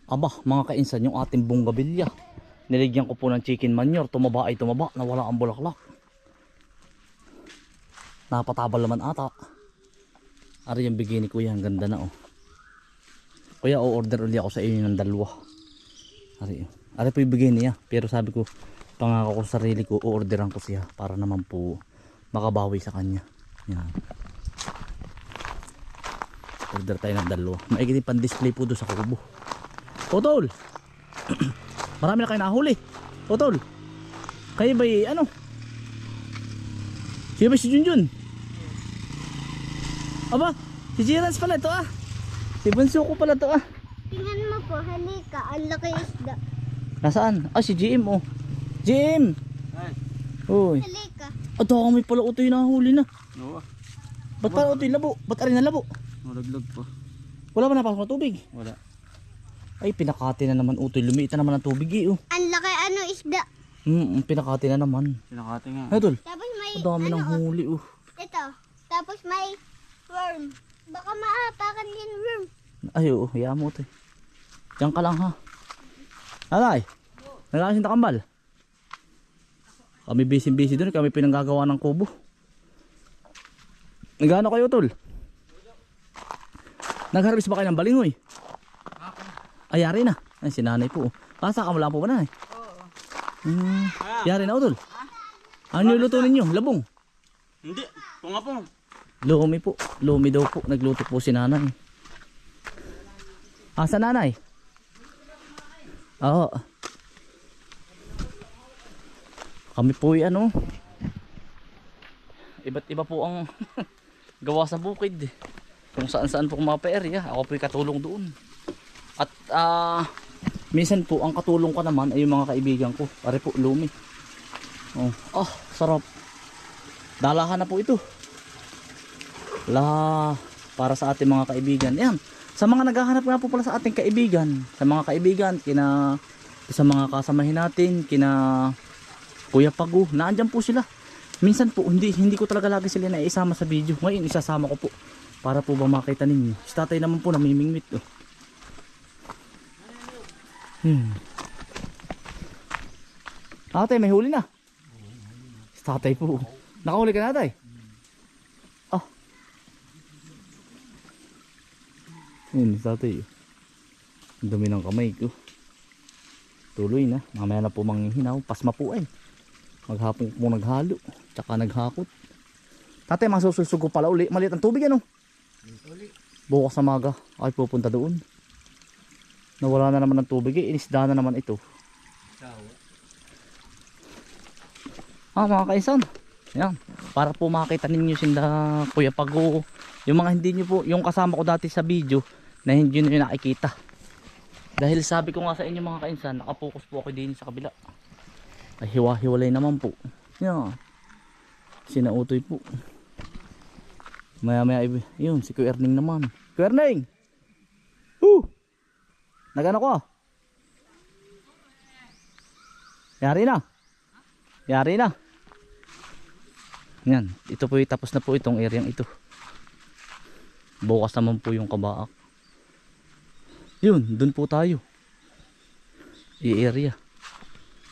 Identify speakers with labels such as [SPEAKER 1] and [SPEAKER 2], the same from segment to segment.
[SPEAKER 1] Aba, mga kainsan, yung ating bonggabilya. Niligyan ko po ng chicken manure. Tumaba ay tumaba. Nawala ang bulaklak. Napatabal naman ata. Ari yung bigay ni kuya. Ang ganda na oh. Kuya, o-order ulit ako sa iyo ng dalawa. Ari po yung bigay niya. Pero sabi ko, pangako ko sa sarili ko, o-orderan ko siya. Para naman po makabawi sa kanya. Yan. Order tayo ng dalawa. Maigit pang display po doon sa kubo. Totol! Marami na kayo nahuli. Totol! Kayo ba'y ano? Sino ba si Junjun? Aba, si Jirans pala ito ah. Si Bunso ko pala ito ah.
[SPEAKER 2] Tingnan mo po, halika. Ang laki isda.
[SPEAKER 1] Nasaan? Ah, si GM oh. GM!
[SPEAKER 3] Ay.
[SPEAKER 1] Uy.
[SPEAKER 2] Halika.
[SPEAKER 1] At kami pala utoy nahuli na.
[SPEAKER 3] Oo.
[SPEAKER 1] Ba't pala utoy labo? Ba't arin na labo?
[SPEAKER 3] Malaglag pa.
[SPEAKER 1] Wala ba napasok na tubig?
[SPEAKER 3] Wala.
[SPEAKER 1] Ay, pinakati na naman utoy. Lumiit na naman ang tubig eh oh.
[SPEAKER 2] Ang laki isda.
[SPEAKER 1] Pinakati na naman.
[SPEAKER 3] Pinakati nga.
[SPEAKER 1] Ay, tol.
[SPEAKER 2] Tapos may
[SPEAKER 1] Ang dami ng huli oh.
[SPEAKER 2] ito. Tapos may worm. Baka maapakan din worm.
[SPEAKER 1] Ay, oo. Hayaan mo utoy. Diyan ka lang ha. Alay. Nagkakasin takambal. Kami busy doon. Kami pinanggagawa ng kubo. Nagano kayo tol? Nagharvest ba kayo ng balingoy? Ay, yari na. Ay, si nanay po. Kasa ka mo lang po ba nanay? Yari na o tol. Ano niluto ninyo? Labong?
[SPEAKER 3] Hindi. Tunga po.
[SPEAKER 1] Lumi po. Lumi daw po. Nagluto po si nanay. Asa nanay? Oo. Kami po ay ano. Iba't iba po ang gawa sa bukid. Kung saan po mga pa-area. Ako po ay katulong doon. At minsan po ang katulong ko naman ay yung mga kaibigan ko. Pare po lumi. Oh, sarap. Dalahan na po ito. Para sa ating mga kaibigan. Yan. Sa mga naghahanap nga po pala sa ating kaibigan. Sa mga kaibigan, sa mga kasamahin natin, kina Kuya Pagu, naandyan po sila. Minsan po, hindi ko talaga lagi sila na isama sa video. Ngayon, isasama ko po. Para po ba makita ninyo. Si tatay naman po namimingwit. Oh. Tatay, may huli na. Si tatay po. Nakahuli ka na tatay? Ah. Yun, si tatay. Ang dami ng kamay ko. Tuloy na. Mamaya na po manghihinaw. Pasma po ay. Maghapon po naghalo. Tsaka naghakot. Tatay, masususugo pala uli. Maliit ang tubig ano? Bukas sa maga. Ay pupunta doon. Nawala na naman ng tubig eh. Inisda na naman ito. Mga kaisan. Yan. Para po makita ninyo sila Kuya Pago. Yung mga hindi nyo po. Yung kasama ko dati sa video. Na hindi nyo nakikita. Dahil sabi ko nga sa inyo mga kainsan, nakapokus po ako din sa kabila. Ay hiwa-hiwalay naman po. Yan. Sinautoy po. Maya yun si Kuya Erning naman. Kuya Erning! Nagano ko? Yari na. Yari na. Yan. Ito po tapos na po itong areang ito. Bukas naman po yung kabaak. Yun, dun po tayo. I-area.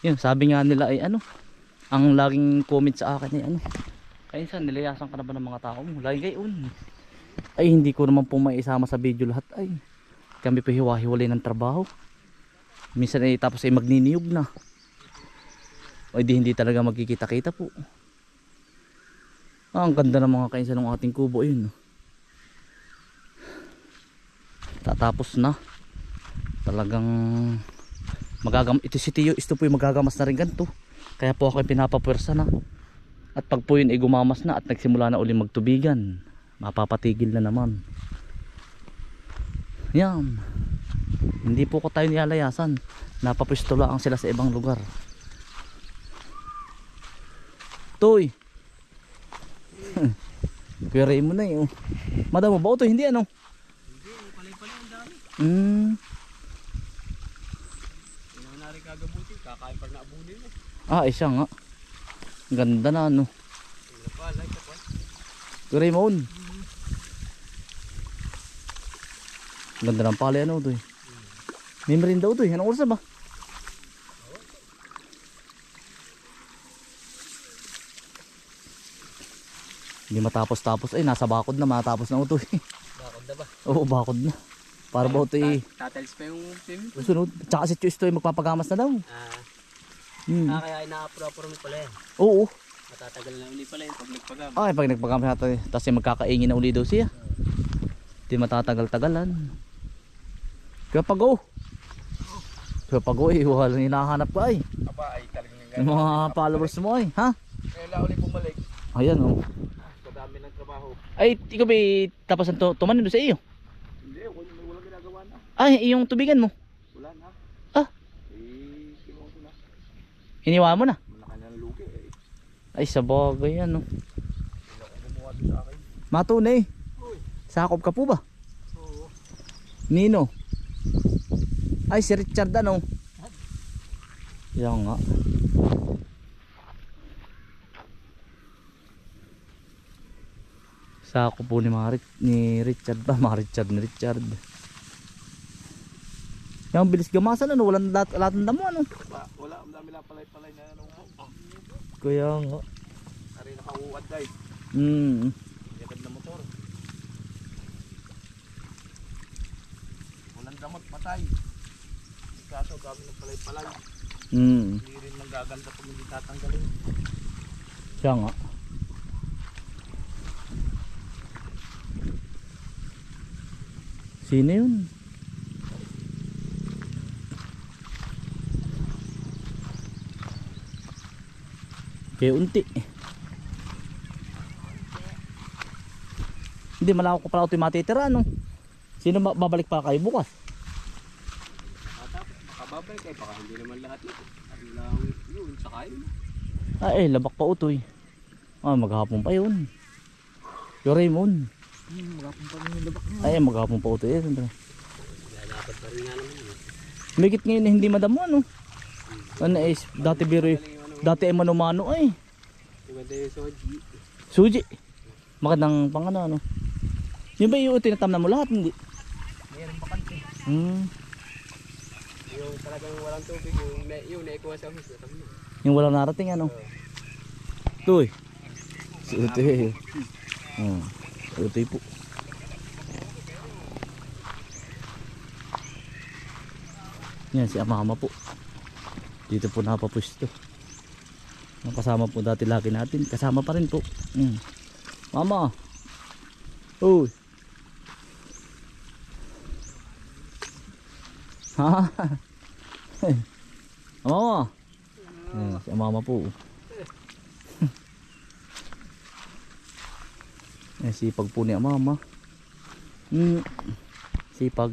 [SPEAKER 1] Yun, sabi nga nila ay ano, ang laging comment sa akin ay ano, kainsan, nilayasan ka na ba ng mga tao mo? Lagi gayon. Ay, hindi ko naman po maisama sa video lahat ay. Kami po hiwa-hiwalay ng trabaho. Minsan ay tapos ay magniniyog na. O hindi talaga magkikita-kita po. Ang ganda ng mga kainsan ng ating kubo yun. Tatapos na. Talagang ito si Tio, ito po yung magagamas na rin ganito. Kaya po ako pinapapwersa na. At pag po yun ay gumamas na at nagsimula na uli magtubigan, mapapatigil na naman. Yan. Hindi po ko tayo nilalayasan. Napapwesto lang sila sa ibang lugar. Toy. Kuya mo na yun. Madam mo ba ito? Hindi ano?
[SPEAKER 3] Hindi, palay-palay ang dami. Hindi na rin kagabuti. Kakain pa na abunin mo.
[SPEAKER 1] Isa nga. Ganda na ano. Kuya Raymond. Ganda ng palay ano ito eh. May merinda ito eh. Anong oras na ba? Hindi matapos-tapos. Ay, nasa bakod na. Matapos na ito eh.
[SPEAKER 3] Bakod na ba?
[SPEAKER 1] Oo, bakod na. Para ba ito eh.
[SPEAKER 3] Tatalis pa yung swimming pool.
[SPEAKER 1] Sunod. Tsaka si Chus ito eh, magpapagamas na daw.
[SPEAKER 3] Kaya ina-apro-apro mo pala yan.
[SPEAKER 1] Oo.
[SPEAKER 3] Matatagal na uli pala yun pag nagpagam.
[SPEAKER 1] Ay, pag nagpagamas natin. Tapos eh, magkakaingin na uli daw siya. Hindi matatagal-tagalan. Kaya pag-o. Kaya pag-o eh. Walang hinahanap ka ay.
[SPEAKER 3] Aba ay talagang
[SPEAKER 1] Yung mga followers mo ay. Ha?
[SPEAKER 3] Kaya uli bumalik.
[SPEAKER 1] Ayan oh.
[SPEAKER 3] Kadami ng trabaho.
[SPEAKER 1] Ay, ikaw ba tapos ang tumanin doon sa iyo?
[SPEAKER 3] Hindi, walang ginagawa na.
[SPEAKER 1] Ay, yung tubigan mo.
[SPEAKER 3] Wala na.
[SPEAKER 1] Ah.
[SPEAKER 3] Kinuha ko na.
[SPEAKER 1] Iniwan mo na.
[SPEAKER 3] Malaki na ng lugi eh.
[SPEAKER 1] Ay, sa bagay yan oh.
[SPEAKER 3] Gumawa doon sa akin.
[SPEAKER 1] Matunay. Sakop ka po ba?
[SPEAKER 3] Oo.
[SPEAKER 1] Nino. Ay, si Richard ano. Yan nga. Sakop po ni Richard ba? Ni Richard. Yung bilis gamasan ano. Walang lahat ng damo ano.
[SPEAKER 3] Wala, ang dami lang palay-palay na ano.
[SPEAKER 1] Kaya nga.
[SPEAKER 3] Ari nakauwad guys. Yakad na motor. Walang damot, patay. Kaso kami ng palay-palay. Hindi rin manggaganda kung hindi tatanggalin.
[SPEAKER 1] Kaya nga. Sino yun? Kaya unti. Hindi malawak ko pala ito yung matitira ano. Sino babalik pa kayo bukas?
[SPEAKER 3] Makababay kayo, baka hindi naman lahat nito. Ano lang yun, saka yun.
[SPEAKER 1] Ay, labak pa utoy. Ah, maghapon pa yun. Yo Raymond.
[SPEAKER 3] Magapang pa rin yung labak niya.
[SPEAKER 1] Ay, maghapon pa utoy.
[SPEAKER 3] Dapat pa rin nga naman yun.
[SPEAKER 1] Migit ngayon na hindi madamo ano. Ano eh, dati biro dati ay mano-mano ay.
[SPEAKER 3] Maganda yung soji.
[SPEAKER 1] Suji. Magandang pang ano. Yung ba yung tinatamnan mo lahat hindi?
[SPEAKER 3] Mayroon pa kanti. Yung talagang walang tubig, yung naikuha sa hus.
[SPEAKER 1] Yung walang narating ano. Tuy. Suti. Suti po. Yan si Amama po. Dito po napapwesto. Kasama po dati laki natin. Kasama pa rin po. Mama. Uy. Ha? Mama. Si Mama po. Sipag po ni Mama. Sipag.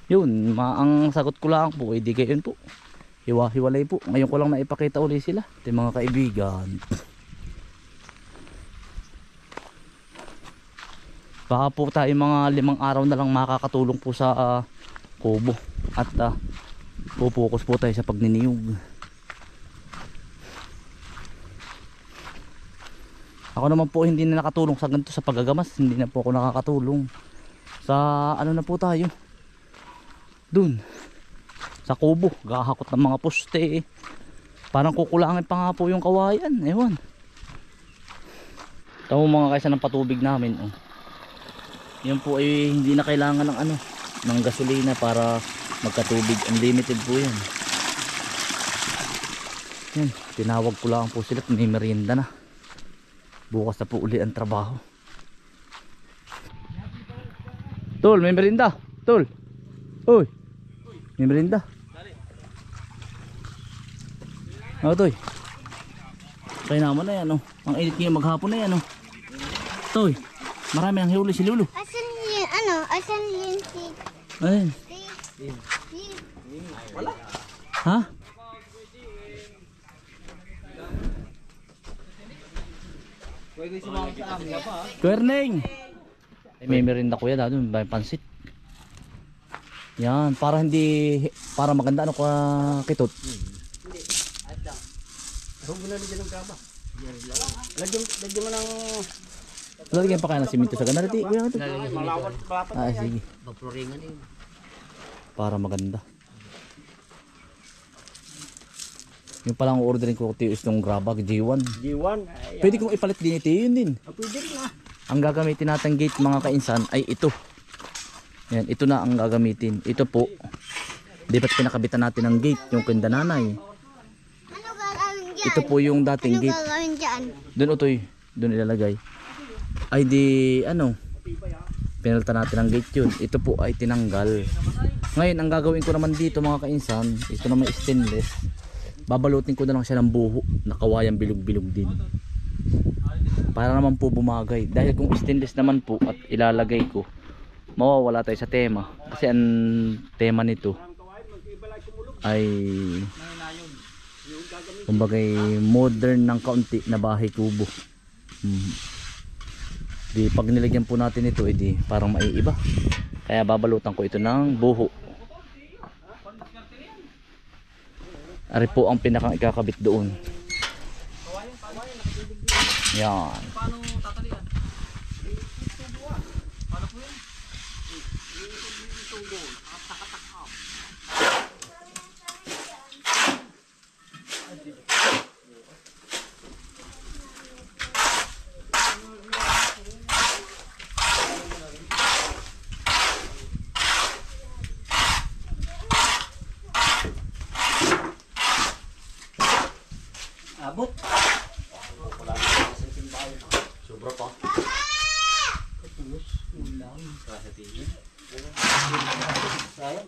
[SPEAKER 1] Yun, ang sagot ko lang po, di gayon po. Hiwa-hiwalay po. Ngayon ko lang naipakita uli sila. Ito yung mga kaibigan. Baka po tayo mga 5 araw na lang makakatulong po sa kubo. At pupokus po tayo sa pagniniyog. Ako naman po hindi na nakatulong sa ganito sa paggagamas. Hindi na po ako nakakatulong. Sa ano na po tayo. Dun. Sa kubo. Gahakot ng mga poste. Parang kukulangin pa nga po yung kawayan. Ewan. Tamo mga kaysa ng patubig namin. Oh. Yan po ay hindi na kailangan ng ano. Ng gasolina para magkatubig. Unlimited po yan. Yan. Tinawag ko lang po sila. May merienda na. Bukas na po uli ang trabaho. Tol, may merienda. Tol. Uy. May merienda. Ano toy? Kaya naman na yan oh. Ang init ngayon maghapon na yan oh. Toy. Marami nang hiuli si Lulu.
[SPEAKER 2] Asan yun, ano? Asan yun si...
[SPEAKER 1] Ayun.
[SPEAKER 3] Wala.
[SPEAKER 1] Ha?
[SPEAKER 3] Pwede sumama sa amin na pa.
[SPEAKER 1] Kuwerneng. May merienda kuya dahil may pansit. Yan, para hindi para maganda ano ka kitot.
[SPEAKER 3] Hindi. Ayos lang. Huwag mo na dyan ng kama. Lagyan mo ng...
[SPEAKER 1] Lalagyan pa kaya ng simento sa ganariti. Kuya ito.
[SPEAKER 3] Malawat pa.
[SPEAKER 1] Ah, sige.
[SPEAKER 3] Magpuringan yun.
[SPEAKER 1] para maganda. Yung palang ordering ko tiyo is nung Grabag G1.
[SPEAKER 3] G1. Ay,
[SPEAKER 1] Pwede kong ipalit din ito, yun din.
[SPEAKER 3] pwede rin ah.
[SPEAKER 1] Ang gagamitin natin gate mga kainsan ay ito. Yan, ito na ang gagamitin. Ito po. Di ba't pinakabitan natin ng gate, yung kindananay.
[SPEAKER 2] Ano gagawin dyan?
[SPEAKER 1] Ito po yung dating
[SPEAKER 2] Ano
[SPEAKER 1] gate.
[SPEAKER 2] gagawin dyan?
[SPEAKER 1] Doon utoy, doon ilalagay. Ay di ano, pinalitan natin ang gate yun. Ito po ay tinanggal. Ngayon, ang gagawin ko naman dito mga kainsan, ito naman stainless. Babalutin ko na lang siya ng buho, nakawayang bilog-bilog din. Para naman po bumagay. Dahil kung stainless naman po at ilalagay ko, mawawala tayo sa tema. Kasi ang tema nito ay kumbagay modern ng kaunti na bahay kubo. Di pag nilagyan po natin ito, edi parang maiiba. Kaya babalutan ko ito ng buho. Ari po ang pinakang ikakabit doon. Yan.
[SPEAKER 3] Paano tatalian? Paano po yan? Abot.
[SPEAKER 1] Sobra pa.
[SPEAKER 3] Sayang,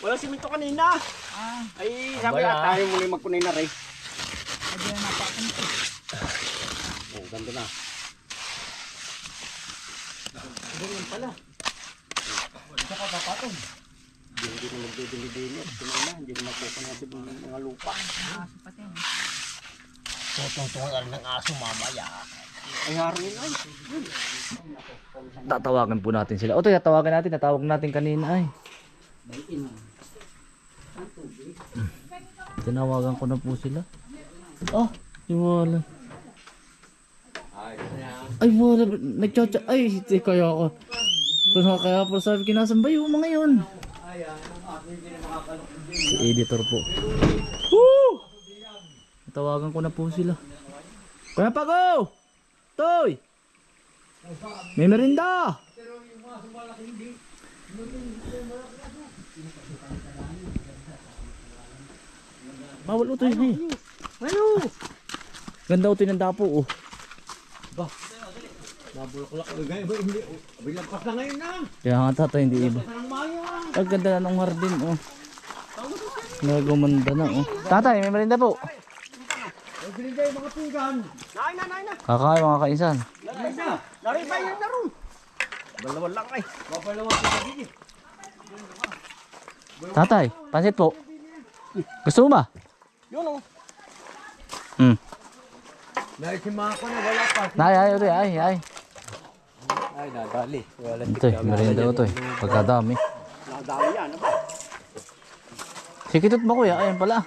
[SPEAKER 3] Walang simento kanina. Ay, sabi na tayo muli magkunay na rin. Oh, ganda na. Ganyan pala. Saka papatong. Hindi mo magdidili-dili. Tunay na, hindi mo magpupunasib ng mga lupa. Tutungtungan ng aso mamaya. Ay, haruin ay.
[SPEAKER 1] Tatawagan po natin sila. O to, tatawagan natin. Natawag natin kanina ay. Tinawagan ko na po sila. Oh, yung wala. Ay wala. Nagchacha. Ay, kaya ako. Kaya po sabi kinasambay yung mga yun. Si editor po. Woo! Tawagan ko na po sila. Kuya Pago! Toy! May merinda! Bawal utoy na eh.
[SPEAKER 3] Ano?
[SPEAKER 1] Ganda utoy ng dapo oh.
[SPEAKER 3] Nabulaklak. Hindi. Bilagpas na ngayon na.
[SPEAKER 1] Kaya nga tatay hindi iba.
[SPEAKER 3] Parang mayo ah.
[SPEAKER 1] Ang ganda na ng hardin oh. Nagumanda na oh. Tatay may merinda po.
[SPEAKER 3] Nagbigay mga pinggan. Nain na.
[SPEAKER 1] Kakain mga kainsan.
[SPEAKER 3] Narin na. Narin pa yun na ron. Balawan lang ay. Babalawan ko sa gigit.
[SPEAKER 1] Tatay, pansit po. Gusto mo ba?
[SPEAKER 3] Yun oh. Naikima ko na wala pa.
[SPEAKER 1] Ay, ay.
[SPEAKER 3] Ay, nadali. Wala
[SPEAKER 1] Ito, merinda ito eh. Pagkadami.
[SPEAKER 3] Nadali yan. Ano ba?
[SPEAKER 1] Sikitot ba kuya? Ayan pala.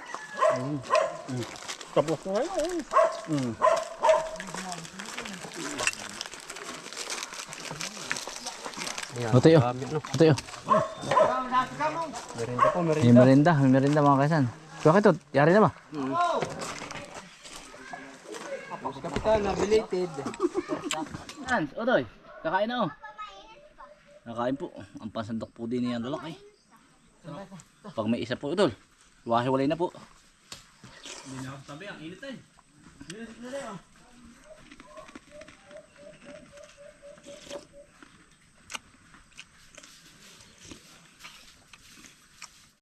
[SPEAKER 3] Tapos na ngayon.
[SPEAKER 1] Ito yun. Ito yun.
[SPEAKER 3] Merinda po,
[SPEAKER 1] May merinda mga kaisan. Bakit ito? Yari na ba?
[SPEAKER 3] Kapital na belated.
[SPEAKER 1] Hans, Otoy. Kakain na oh. Kakain po. Ang pansandok po din niyan lalaki. Pag may isa po Utol. Wahiwalay na po.
[SPEAKER 3] Hindi na ako sabi, ang init ay.